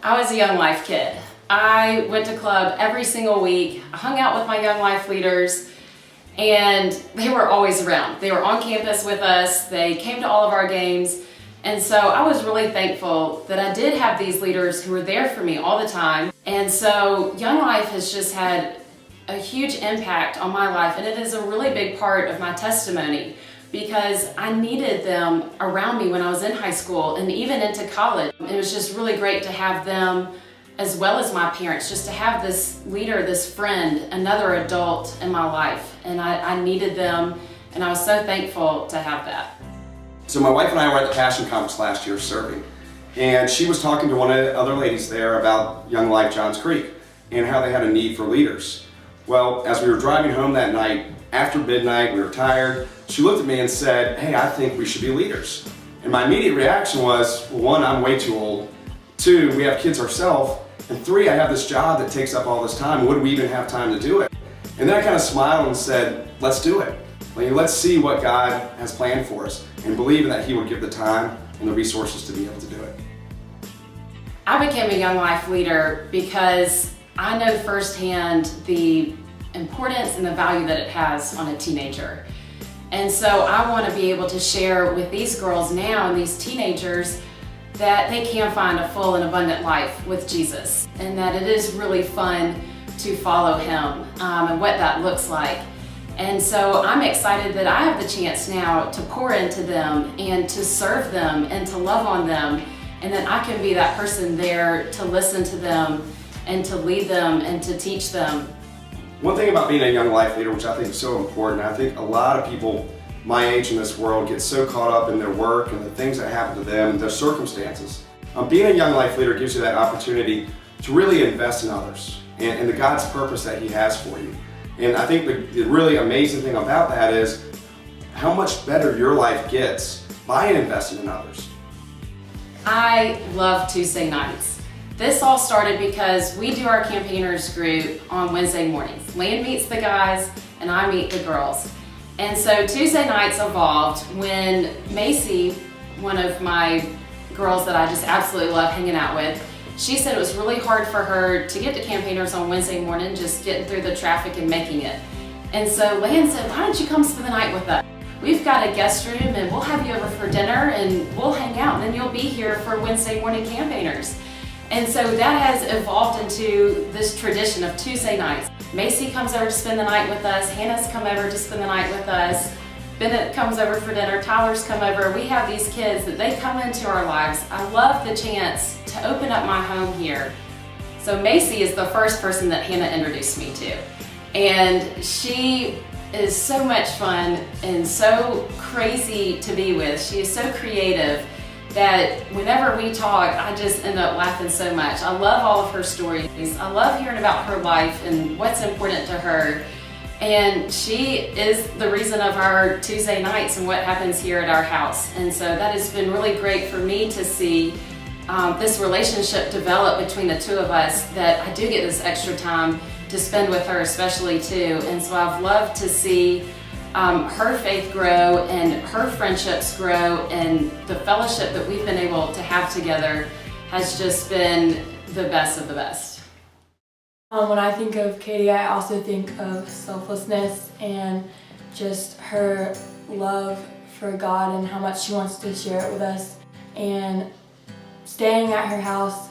I was a Young Life kid. I went to club every single week, I hung out with my Young Life leaders, and they were always around. They were on campus with us, they came to all of our games, and so I was really thankful that I did have these leaders who were there for me all the time. And so Young Life has just had a huge impact on my life, and it is a really big part of my testimony because I needed them around me when I was in high school and even into college. It was just really great to have them as well as my parents, just to have this leader, this friend, another adult in my life. And I needed them, and I was so thankful to have that. So my wife and I were at the Passion Conference last year serving, and she was talking to one of the other ladies there about Young Life Johns Creek and how they had a need for leaders. Well, as we were driving home that night, after midnight, we were tired, she looked at me and said, "Hey, I think we should be leaders." And my immediate reaction was, well, one, I'm way too old. Two, we have kids ourselves. And three, I have this job that takes up all this time. Would we even have time to do it? And then I kind of smiled and said, let's do it. Let's see what God has planned for us and believe that He would give the time and the resources to be able to do it. I became a Young Life leader because I know firsthand the importance and the value that it has on a teenager. And so I want to be able to share with these girls now and these teenagers that they can find a full and abundant life with Jesus, and that it is really fun to follow Him and what that looks like. And so I'm excited that I have the chance now to pour into them and to serve them and to love on them, and that I can be that person there to listen to them and to lead them and to teach them. One thing about being a Young Life leader, which I think is so important, I think a lot of people my age in this world get so caught up in their work and the things that happen to them and their circumstances. Being a Young Life leader gives you that opportunity to really invest in others and the God's purpose that He has for you. And I think the really amazing thing about that is how much better your life gets by investing in others. I love Tuesday nights. This all started because we do our campaigners group on Wednesday mornings. Land meets the guys and I meet the girls. And so Tuesday nights evolved when Macy, one of my girls that I just absolutely love hanging out with, she said it was really hard for her to get to campaigners on Wednesday morning, just getting through the traffic and making it. And so Lan said, why don't you come spend the night with us? We've got a guest room and we'll have you over for dinner and we'll hang out, and then you'll be here for Wednesday morning campaigners. And so that has evolved into this tradition of Tuesday nights. Macy comes over to spend the night with us, Hannah's come over to spend the night with us, Bennett comes over for dinner, Tyler's come over. We have these kids that they come into our lives. I love the chance to open up my home here. So Macy is the first person that Hannah introduced me to. And she is so much fun and so crazy to be with. She is so creative that whenever we talk, I just end up laughing so much. I love all of her stories. I love hearing about her life and what's important to her. And she is the reason of our Tuesday nights and what happens here at our house. And so that has been really great for me to see this relationship develop between the two of us, that I do get this extra time to spend with her especially too. And so I've loved to see her faith grow and her friendships grow, and the fellowship that we've been able to have together has just been the best of the best. When I think of Katie, I also think of selflessness and just her love for God and how much she wants to share it with us. And staying at her house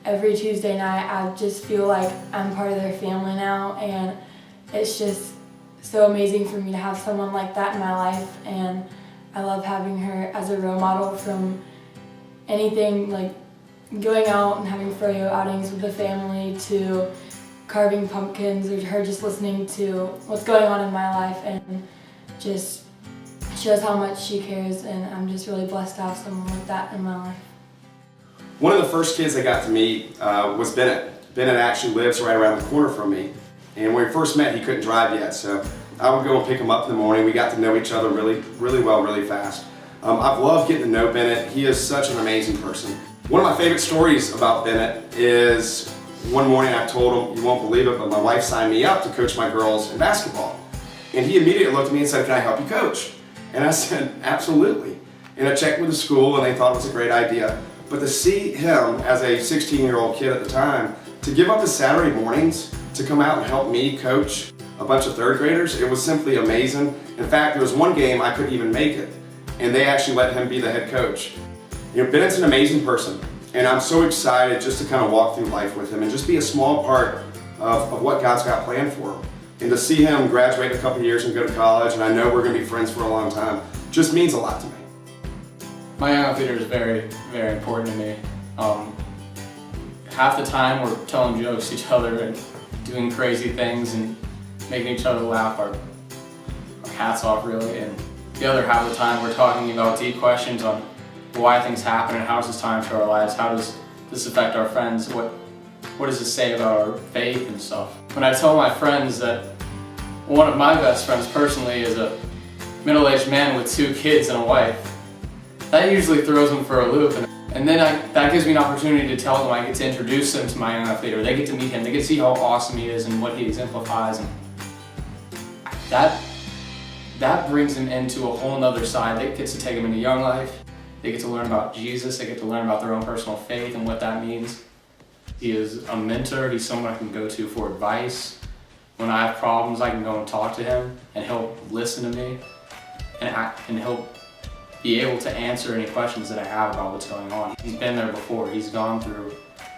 every Tuesday night, I just feel like I'm part of their family now, and it's just so amazing for me to have someone like that in my life. And I love having her as a role model, from anything like going out and having froyo outings with the family to carving pumpkins, or her just listening to what's going on in my life and just shows how much she cares. And I'm just really blessed to have someone like that in my life. One of the first kids I got to meet was Bennett. Bennett actually lives right around the corner from me. And when we first met, he couldn't drive yet, so I would go and pick him up in the morning. We got to know each other really well, really fast. I've loved getting to know Bennett. He is such an amazing person. One of my favorite stories about Bennett is one morning I told him, you won't believe it, but my wife signed me up to coach my girls in basketball. And he immediately looked at me and said, can I help you coach? And I said, absolutely. And I checked with the school and they thought it was a great idea. But to see him as a 16-year-old kid at the time, to give up his Saturday mornings to come out and help me coach a bunch of third graders, it was simply amazing. In fact, there was one game I couldn't even make it, and they actually let him be the head coach. You know, Bennett's an amazing person, and I'm so excited just to kind of walk through life with him and just be a small part of what God's got planned for him. And to see him graduate in a couple of years and go to college, and I know we're going to be friends for a long time, just means a lot to me. My young life leader is very, very important to me. Half the time we're telling jokes to each other and doing crazy things and making each other laugh our hats off, really. And the other half of the time we're talking about deep questions on why things happen and how does this tie into our lives, how does this affect our friends, what does this say about our faith and stuff. When I tell my friends that one of my best friends personally is a middle-aged man with 2 kids and a wife, that usually throws them for a loop. And then that gives me an opportunity to tell them, I get to introduce them to my young life leader. They get to meet him, they get to see how awesome he is and what he exemplifies. And that brings them into a whole nother side. That gets to take them into young life. They get to learn about Jesus, they get to learn about their own personal faith and what that means. He is a mentor, he's someone I can go to for advice. When I have problems, I can go and talk to him and he'll listen to me and he'll be able to answer any questions that I have about what's going on. He's been there before, he's gone through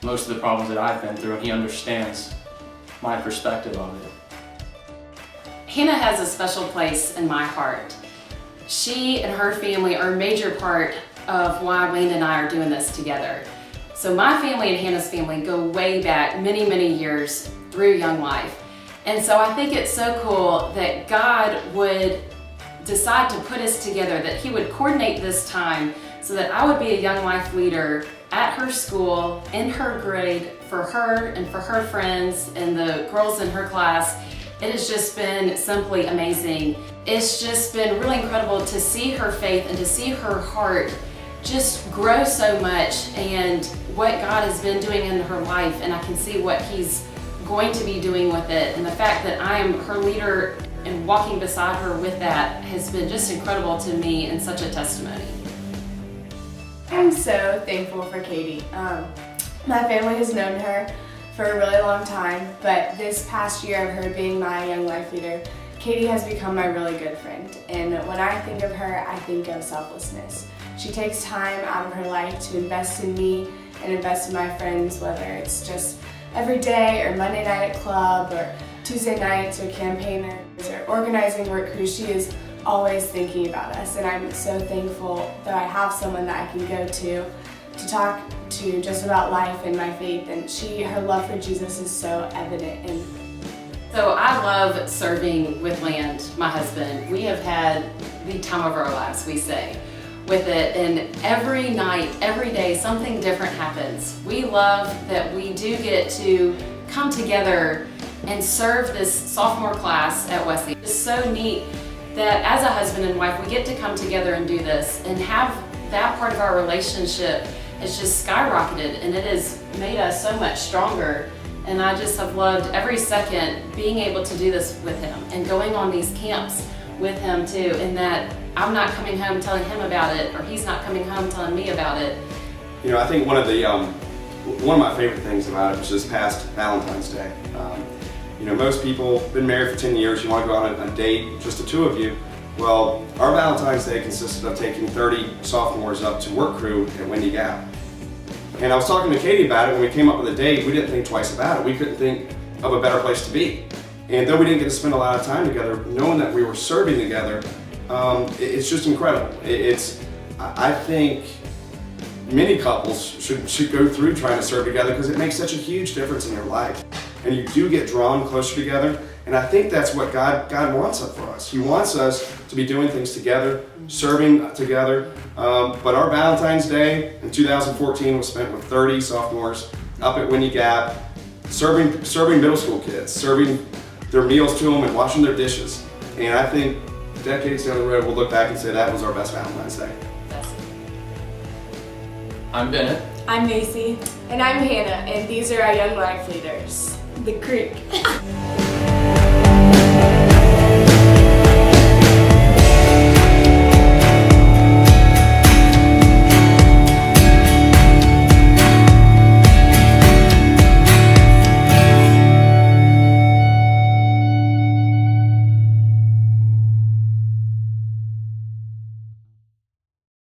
most of the problems that I've been through, and he understands my perspective of it. Hannah has a special place in my heart. She and her family are a major part of why Wayne and I are doing this together. So my family and Hannah's family go way back many, many years through Young Life. And so I think it's so cool that God would decide to put us together, that he would coordinate this time so that I would be a Young Life leader at her school, in her grade, for her and for her friends and the girls in her class. It has just been simply amazing. It's just been really incredible to see her faith and to see her heart just grow so much, and what God has been doing in her life, and I can see what he's going to be doing with it. And the fact that I am her leader and walking beside her with that has been just incredible to me and such a testimony. I'm so thankful for Katie. My family has known her for a really long time, but this past year of her being my Young Life leader, Katie has become my really good friend. And when I think of her, I think of selflessness. She takes time out of her life to invest in me and invest in my friends, whether it's just every day or Monday night at club or Tuesday nights or campaigners or organizing work crews. She is always thinking about us, and I'm so thankful that I have someone that I can go to talk to just about life and my faith, and her love for Jesus is so evident. And so I love serving with Land, my husband. We have had the time of our lives, we say, with it, and every night, every day, something different happens. We love that we do get to come together and serve this sophomore class at Wesley. It's so neat that as a husband and wife, we get to come together and do this and have that part of our relationship has just skyrocketed, and it has made us so much stronger. And I just have loved every second being able to do this with him and going on these camps with him too, and that I'm not coming home telling him about it, or he's not coming home telling me about it. You know, I think one of my favorite things about it was this past Valentine's Day. You know, most people have been married for 10 years, you want to go on a date, just the 2 of you. Well, our Valentine's Day consisted of taking 30 sophomores up to work crew at Windy Gap. And I was talking to Katie about it. When we came up with a date, we didn't think twice about it. We couldn't think of a better place to be. And though we didn't get to spend a lot of time together, knowing that we were serving together, it's just incredible. I think many couples should go through trying to serve together, because it makes such a huge difference in your life. And you do get drawn closer together. And I think that's what God wants it for us. He wants us to be doing things together, serving together. But our Valentine's Day in 2014 was spent with 30 sophomores up at Windy Gap, serving middle school kids, serving their meals to them and washing their dishes. And I think decades down the road, we'll look back and say that was our best Valentine's Day. I'm Bennett. I'm Macy. I'm Hannah, and these are our Young Life leaders. The Creek.